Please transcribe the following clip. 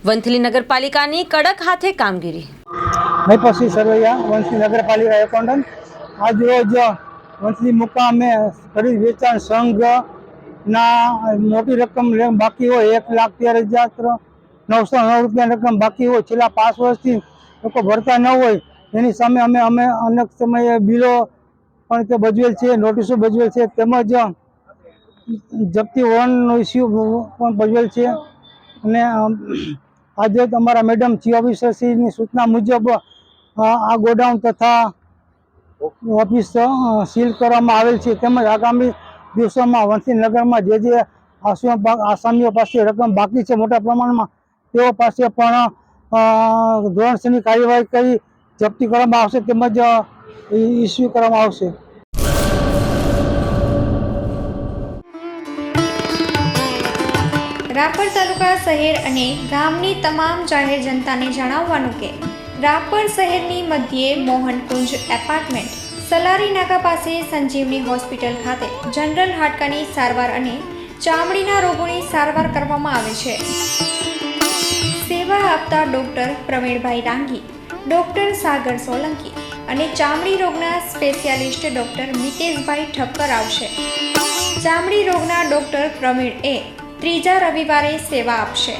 વંથલી નગરપાલિકાની કડક હાથે કામગીરી. મહિપતસિંહ સરવૈયા, વંથલી નગરપાલિકા એકાઉન્ટન્ટ. આજરોજ વંથલી મુકામે ખરીદ વેચાણ સંઘના મોટી રકમ બાકી હોય 1,13,909 રૂપિયા રકમ બાકી હોય, છેલ્લા 5 વર્ષથી લોકો ભરતા ન હોય, એની સામે અમે અનેક સમયે બિલો પણ તે ભજવેલ છે, નોટિસો ભજવેલ છે, તેમજ જપ્તી વોરંટનો ઇસ્યુ પણ ભજવેલ છે. અને આજે અમારા મેડમ ચીફ ઓફિસરશ્રીની સૂચના મુજબ આ ગોડાઉન તથા ઓફિસ સીલ કરવામાં આવેલ છે. તેમજ આગામી દિવસોમાં વંથલી નગરમાં જે આસામીઓ પાસે રકમ બાકી છે મોટા પ્રમાણમાં, તેઓ પાસે પણ ધોરણસરની કાર્યવાહી કરી જપ્તી કરવામાં આવશે, તેમજ ઇસ્યુ કરવામાં આવશે. રાપર તાલુકા શહેર અને ગામની તમામ જાહેર જનતાને જણાવવાનું કે રાપર શહેરની મધ્યે મોહનકુંજ એપાર્ટમેન્ટ, સલારી નાકા પાસે સંજીવની હોસ્પિટલ ખાતે જનરલ હાડકાની સારવાર અને ચામડીના રોગોની સારવાર કરવામાં આવે છે. સેવા આપતા ડૉક્ટર પ્રવીણભાઈ ડાંગી, ડૉક્ટર સાગર સોલંકી અને ચામડી રોગના સ્પેશિયાલિસ્ટ ડૉક્ટર મિતેશભાઈ ઠક્કર આવશે. ચામડી રોગના ડૉક્ટર પ્રવીણ ત્રીજા રવિવારે સેવા આપશે.